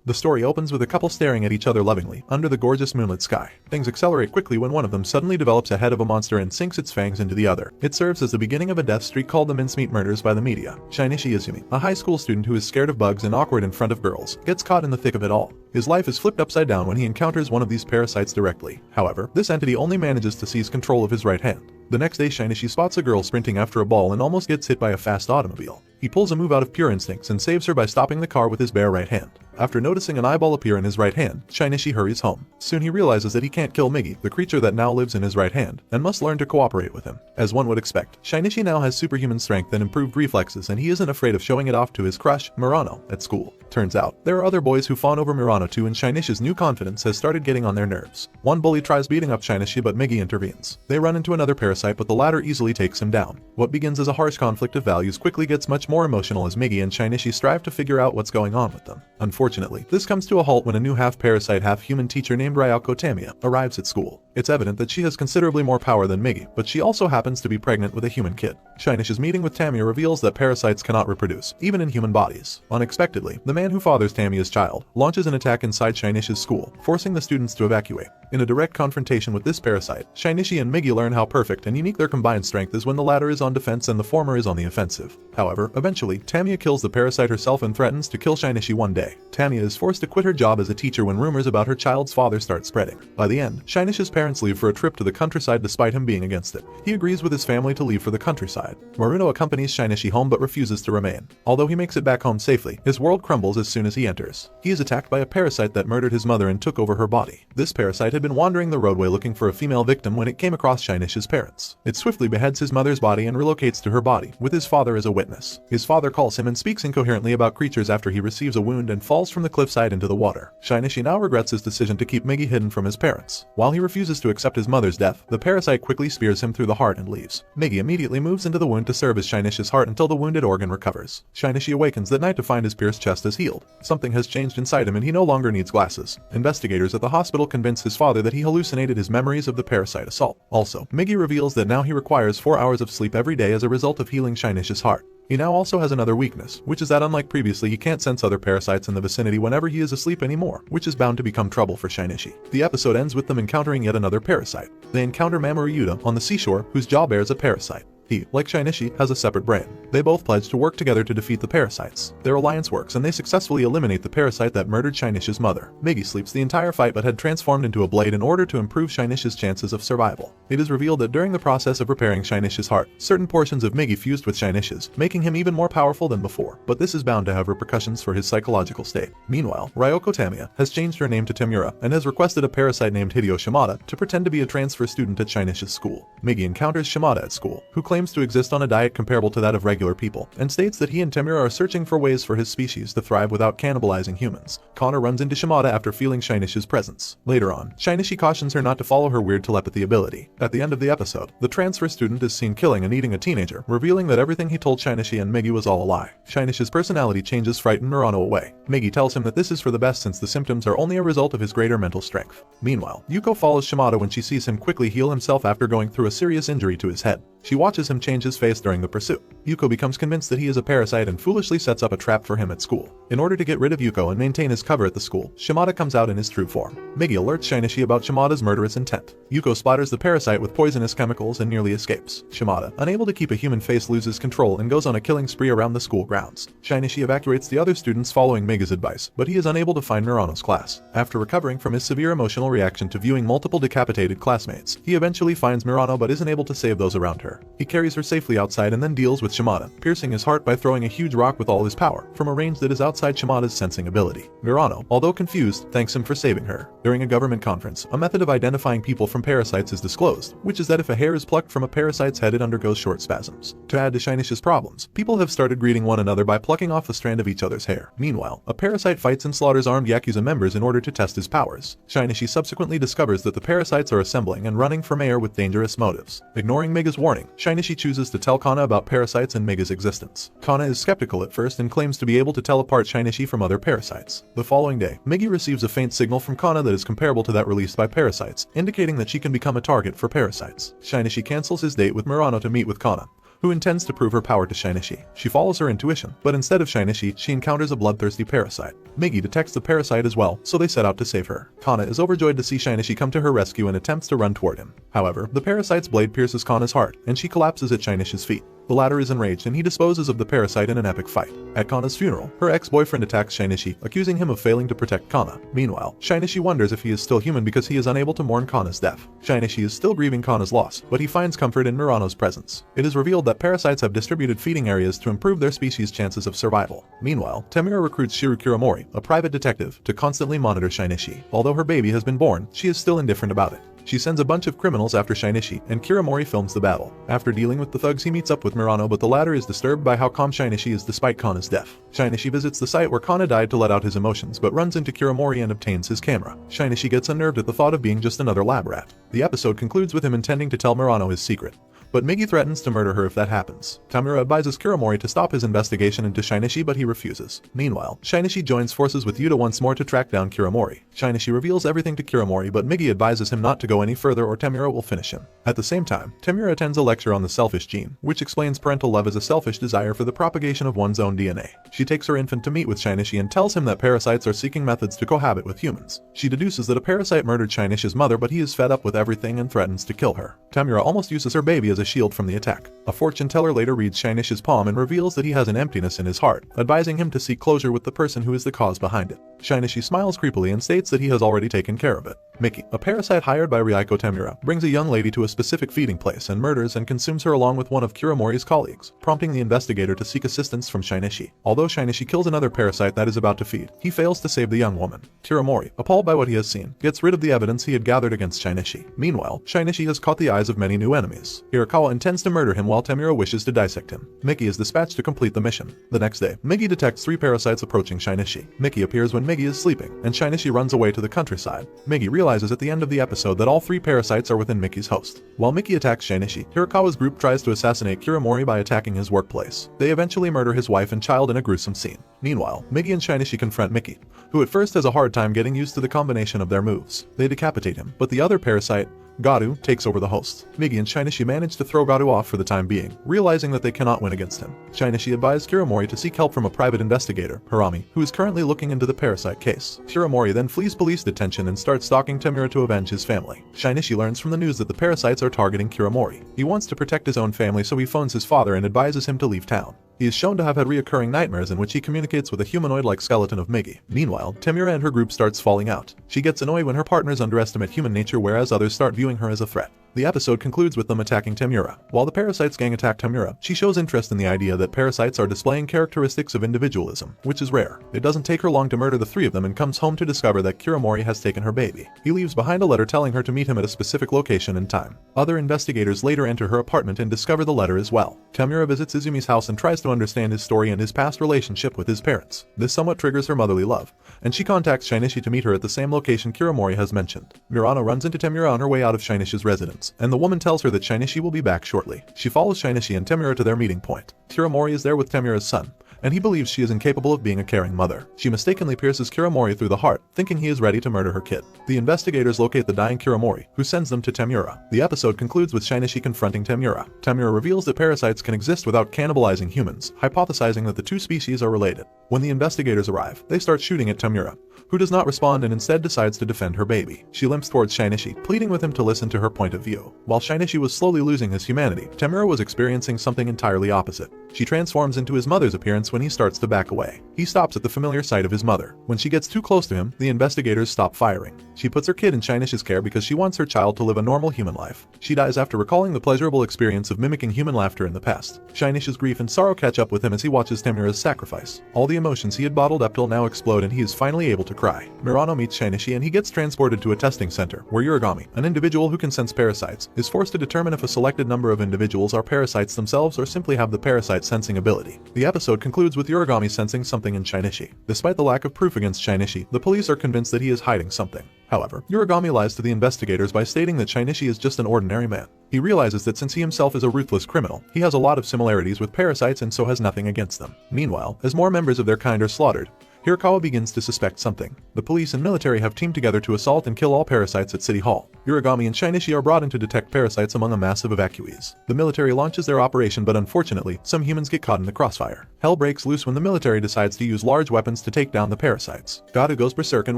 The story opens with a couple staring at each other lovingly, under the gorgeous moonlit sky. Things accelerate quickly when one of them suddenly develops a head of a monster and sinks its fangs into the other. It serves as the beginning of a death streak called the mincemeat murders by the media. Shinichi Izumi, a high school student who is scared of bugs and awkward in front of girls, gets caught in the thick of it all. His life is flipped upside down when he encounters one of these parasites directly. However, this entity only manages to seize control of his right hand. The next day, Shinichi spots a girl sprinting after a ball and almost gets hit by a fast automobile. He pulls a move out of pure instincts and saves her by stopping the car with his bare right hand. After noticing an eyeball appear in his right hand, Shinichi hurries home. Soon he realizes that he can't kill Migi, the creature that now lives in his right hand, and must learn to cooperate with him. As one would expect, Shinichi now has superhuman strength and improved reflexes, and he isn't afraid of showing it off to his crush, Murano, at school. Turns out, there are other boys who fawn over Murano too, and Shinichi's new confidence has started getting on their nerves. One bully tries beating up Shinichi, but Migi intervenes. They run into another parasite, but the latter easily takes him down. What begins as a harsh conflict of values quickly gets much more emotional as Migi and Shinichi strive to figure out what's going on with them. Unfortunately, this comes to a halt when a new half-parasite, half-human teacher named Ryoko Tamiya arrives at school. It's evident that she has considerably more power than Migi, but she also happens to be pregnant with a human kid. Shinichi's meeting with Tamiya reveals that parasites cannot reproduce, even in human bodies. Unexpectedly, the man who fathers Tamiya's child launches an attack inside Shinichi's school, forcing the students to evacuate. In a direct confrontation with this parasite, Shinichi and Migi learn how perfect and unique their combined strength is when the latter is on defense and the former is on the offensive. However, eventually, Tamiya kills the parasite herself and threatens to kill Shinichi one day. Tamiya is forced to quit her job as a teacher when rumors about her child's father start spreading. By the end, Shinichi's parents leave for a trip to the countryside despite him being against it. He agrees with his family to leave for the countryside. Maruno accompanies Shinichi home but refuses to remain. Although he makes it back home safely, his world crumbles as soon as he enters. He is attacked by a parasite that murdered his mother and took over her body. This parasite had been wandering the roadway looking for a female victim when it came across Shinichi's parents. It swiftly beheads his mother's body and relocates to her body, with his father as a witness. His father calls him and speaks incoherently about creatures after he receives a wound and falls from the cliffside into the water. Shinichi now regrets his decision to keep Migi hidden from his parents. While he refuses to accept his mother's death, the parasite quickly spears him through the heart and leaves. Migi immediately moves into the wound to serve as Shinichi's heart until the wounded organ recovers. Shinichi awakens that night to find his pierced chest is healed. Something has changed inside him and he no longer needs glasses. Investigators at the hospital convince his father that he hallucinated his memories of the parasite assault. Also, Migi reveals that now he requires 4 hours of sleep every day as a result of healing Shinichi's heart. He now also has another weakness, which is that unlike previously he can't sense other parasites in the vicinity whenever he is asleep anymore, which is bound to become trouble for Shinichi. The episode ends with them encountering yet another parasite. They encounter Mamoru Yuta on the seashore, whose jaw bears a parasite. He, like Shinichi, has a separate brain. They both pledge to work together to defeat the parasites. Their alliance works and they successfully eliminate the parasite that murdered Shinichi's mother. Migi sleeps the entire fight but had transformed into a blade in order to improve Shinichi's chances of survival. It is revealed that during the process of repairing Shinichi's heart, certain portions of Migi fused with Shinichi's, making him even more powerful than before, but this is bound to have repercussions for his psychological state. Meanwhile, Ryoko Tamiya has changed her name to Temura and has requested a parasite named Hideo Shimada to pretend to be a transfer student at Shinichi's school. Migi encounters Shimada at school, who claims to exist on a diet comparable to that of regular people, and states that he and Temura are searching for ways for his species to thrive without cannibalizing humans. Kana runs into Shimada after feeling Shinichi's presence. Later on, Shinichi cautions her not to follow her weird telepathy ability. At the end of the episode, the transfer student is seen killing and eating a teenager, revealing that everything he told Shinichi and Migi was all a lie. Shinichi's personality changes frighten Murano away. Migi tells him that this is for the best since the symptoms are only a result of his greater mental strength. Meanwhile, Yuko follows Shimada when she sees him quickly heal himself after going through a serious injury to his head. She watches him change his face during the pursuit. Yuko becomes convinced that he is a parasite and foolishly sets up a trap for him at school. In order to get rid of Yuko and maintain his cover at the school, Shimada comes out in his true form. Migi alerts Shinichi about Shimada's murderous intent. Yuko splatters the parasite with poisonous chemicals and nearly escapes. Shimada, unable to keep a human face, loses control and goes on a killing spree around the school grounds. Shinichi evacuates the other students following Migi's advice, but he is unable to find Murano's class. After recovering from his severe emotional reaction to viewing multiple decapitated classmates, he eventually finds Murano but isn't able to save those around her. He carries her safely outside and then deals with Shimada, piercing his heart by throwing a huge rock with all his power, from a range that is outside Shimada's sensing ability. Murano, although confused, thanks him for saving her. During a government conference, a method of identifying people from parasites is disclosed, which is that if a hair is plucked from a parasite's head it undergoes short spasms. To add to Shinichi's problems, people have started greeting one another by plucking off a strand of each other's hair. Meanwhile, a parasite fights and slaughters armed Yakuza members in order to test his powers. Shinichi subsequently discovers that the parasites are assembling and running for mayor with dangerous motives. Ignoring Migi's warning, Shinichi chooses to tell Kana about parasites and Migi's existence. Kana is skeptical at first and claims to be able to tell apart Shinichi from other parasites. The following day, Migi receives a faint signal from Kana that is comparable to that released by parasites, indicating that she can become a target for parasites. Shinichi cancels his date with Murano to meet with Kana, who intends to prove her power to Shinichi. She follows her intuition, but instead of Shinichi, she encounters a bloodthirsty Parasite. Migi detects the Parasite as well, so they set out to save her. Kana is overjoyed to see Shinichi come to her rescue and attempts to run toward him. However, the Parasite's blade pierces Kana's heart, and she collapses at Shinichi's feet. The latter is enraged and he disposes of the Parasite in an epic fight. At Kana's funeral, her ex-boyfriend attacks Shinichi, accusing him of failing to protect Kana. Meanwhile, Shinichi wonders if he is still human because he is unable to mourn Kana's death. Shinichi is still grieving Kana's loss, but he finds comfort in Murano's presence. It is revealed that parasites have distributed feeding areas to improve their species' chances of survival. Meanwhile, Tamura recruits Shiru Kiramori, a private detective, to constantly monitor Shinichi. Although her baby has been born, she is still indifferent about it. She sends a bunch of criminals after Shinichi, and Kiramori films the battle. After dealing with the thugs, he meets up with Murano, but the latter is disturbed by how calm Shinichi is despite Kana's death. Shinichi visits the site where Kana died to let out his emotions, but runs into Kiramori and obtains his camera. Shinichi gets unnerved at the thought of being just another lab rat. The episode concludes with him intending to tell Murano his secret, but Migi threatens to murder her if that happens. Tamura advises Kiramori to stop his investigation into Shinichi, but he refuses. Meanwhile, Shinichi joins forces with Yuta once more to track down Kiramori. Shinichi reveals everything to Kiramori, but Migi advises him not to go any further or Tamura will finish him. At the same time, Tamura attends a lecture on the selfish gene, which explains parental love as a selfish desire for the propagation of one's own DNA. She takes her infant to meet with Shinichi and tells him that parasites are seeking methods to cohabit with humans. She deduces that a parasite murdered Shinichi's mother, but he is fed up with everything and threatens to kill her. Tamura almost uses her baby as a shield from the attack. A fortune teller later reads Shinichi's palm and reveals that he has an emptiness in his heart, advising him to seek closure with the person who is the cause behind it. Shinichi smiles creepily and states that he has already taken care of it. Miki, a parasite hired by Ryoko Tamura, brings a young lady to a specific feeding place and murders and consumes her along with one of Kiramori's colleagues, prompting the investigator to seek assistance from Shinichi. Although Shinichi kills another parasite that is about to feed, he fails to save the young woman. Kiramori, appalled by what he has seen, gets rid of the evidence he had gathered against Shinichi. Meanwhile, Shinichi has caught the eyes of many new enemies. Hirakawa intends to murder him while Tamura wishes to dissect him. Miki is dispatched to complete the mission. The next day, Migi detects 3 parasites approaching Shinichi. Miki appears when Migi is sleeping, and Shinichi runs away to the countryside. Migi realizes at the end of the episode that all 3 parasites are within Miki's host. While Miki attacks Shinichi, Hirakawa's group tries to assassinate Kiramori by attacking his workplace. They eventually murder his wife and child in a gruesome scene. Meanwhile, Migi and Shinichi confront Miki, who at first has a hard time getting used to the combination of their moves. They decapitate him, but the other parasite, Garu, takes over the host. Migi and Shinichi manage to throw Garu off for the time being, realizing that they cannot win against him. Shinichi advised Kiramori to seek help from a private investigator, Harami, who is currently looking into the parasite case. Kiramori then flees police detention and starts stalking Tamura to avenge his family. Shinichi learns from the news that the parasites are targeting Kiramori. He wants to protect his own family, so he phones his father and advises him to leave town. He is shown to have had reoccurring nightmares in which he communicates with a humanoid-like skeleton of Migi. Meanwhile, Tamura and her group starts falling out. She gets annoyed when her partners underestimate human nature, whereas others start viewing her as a threat. The episode concludes with them attacking Tamura. While the Parasites gang attack Tamura, she shows interest in the idea that parasites are displaying characteristics of individualism, which is rare. It doesn't take her long to murder the 3 of them and comes home to discover that Kiramori has taken her baby. He leaves behind a letter telling her to meet him at a specific location and time. Other investigators later enter her apartment and discover the letter as well. Tamura visits Izumi's house and tries to understand his story and his past relationship with his parents. This somewhat triggers her motherly love, and she contacts Shinichi to meet her at the same location Kiramori has mentioned. Murano runs into Tamura on her way out of Shinichi's residence, and the woman tells her that Shinichi will be back shortly. She follows Shinichi and Tamura to their meeting point. Kiramori is there with Tamura's son, and he believes she is incapable of being a caring mother. She mistakenly pierces Kiramori through the heart, thinking he is ready to murder her kid. The investigators locate the dying Kiramori, who sends them to Tamura. The episode concludes with Shinichi confronting Tamura. Tamura reveals that parasites can exist without cannibalizing humans, hypothesizing that the 2 species are related. When the investigators arrive, they start shooting at Tamura, who does not respond and instead decides to defend her baby. She limps towards Shinichi, pleading with him to listen to her point of view. While Shinichi was slowly losing his humanity, Tamura was experiencing something entirely opposite. She transforms into his mother's appearance when he starts to back away. He stops at the familiar sight of his mother. When she gets too close to him, the investigators stop firing. She puts her kid in Shinichi's care because she wants her child to live a normal human life. She dies after recalling the pleasurable experience of mimicking human laughter in the past. Shinichi's grief and sorrow catch up with him as he watches Tamura's sacrifice. All the emotions he had bottled up till now explode and he is finally able to cry. Murano meets Shinichi and he gets transported to a testing center, where Uragami, an individual who can sense parasites, is forced to determine if a selected number of individuals are parasites themselves or simply have the parasite sensing ability. The episode concludes with Uragami sensing something in Shinichi. Despite the lack of proof against Shinichi, the police are convinced that he is hiding something. However, Uragami lies to the investigators by stating that Shinichi is just an ordinary man. He realizes that since he himself is a ruthless criminal, he has a lot of similarities with parasites and so has nothing against them. Meanwhile, as more members of their kind are slaughtered, Hirakawa begins to suspect something. The police and military have teamed together to assault and kill all parasites at City Hall. Uragami and Shinichi are brought in to detect parasites among a mass of evacuees. The military launches their operation, but unfortunately, some humans get caught in the crossfire. Hell breaks loose when the military decides to use large weapons to take down the parasites. Gato goes berserk and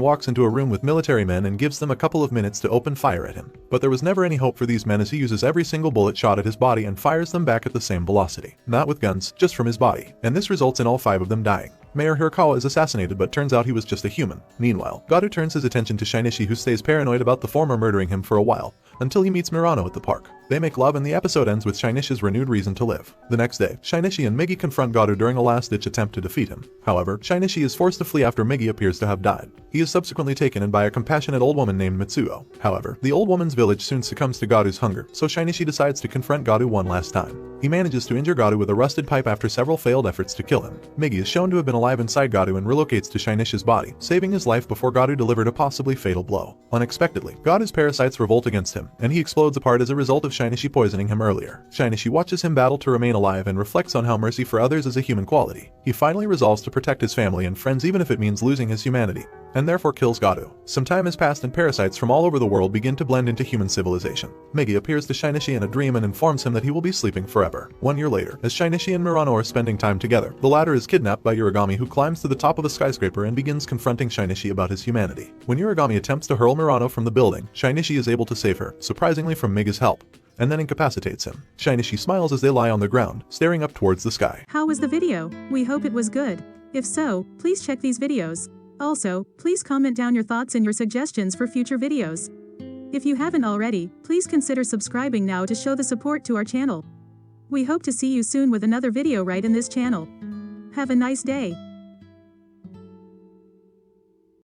walks into a room with military men and gives them a couple of minutes to open fire at him. But there was never any hope for these men, as he uses every single bullet shot at his body and fires them back at the same velocity. Not with guns, just from his body. And this results in all 5 of them dying. Mayor Hirakawa is assassinated, but turns out he was just a human. Meanwhile, Gato turns his attention to Shinichi, who stays paranoid about the former murdering him for a while, until he meets Murano at the park. They make love and the episode ends with Shinichi's renewed reason to live. The next day, Shinichi and Migi confront Gato during a last-ditch attempt to defeat him. However, Shinichi is forced to flee after Migi appears to have died. He is subsequently taken in by a compassionate old woman named Mitsuo. However, the old woman's village soon succumbs to Gato's hunger, so Shinichi decides to confront Gato one last time. He manages to injure Gato with a rusted pipe after several failed efforts to kill him. Migi is shown to have been alive inside Gato and relocates to Shinichi's body, saving his life before Gato delivered a possibly fatal blow. Unexpectedly, Gato's parasites revolt against him, and he explodes apart as a result of Shinichi poisoning him earlier. Shinichi watches him battle to remain alive and reflects on how mercy for others is a human quality. He finally resolves to protect his family and friends, even if it means losing his humanity, and therefore kills Gato. Some time has passed and parasites from all over the world begin to blend into human civilization. Migi appears to Shinichi in a dream and informs him that he will be sleeping forever. 1 year later, as Shinichi and Murano are spending time together, the latter is kidnapped by Uragami, who climbs to the top of a skyscraper and begins confronting Shinichi about his humanity. When Uragami attempts to hurl Murano from the building, Shinichi is able to save her, surprisingly from Migi's help, and then incapacitates him. Shinichi smiles as they lie on the ground, staring up towards the sky. How was the video? We hope it was good. If so, please check these videos. Also, please comment down your thoughts and your suggestions for future videos. If you haven't already, please consider subscribing now to show the support to our channel. We hope to see you soon with another video right in this channel. Have a nice day.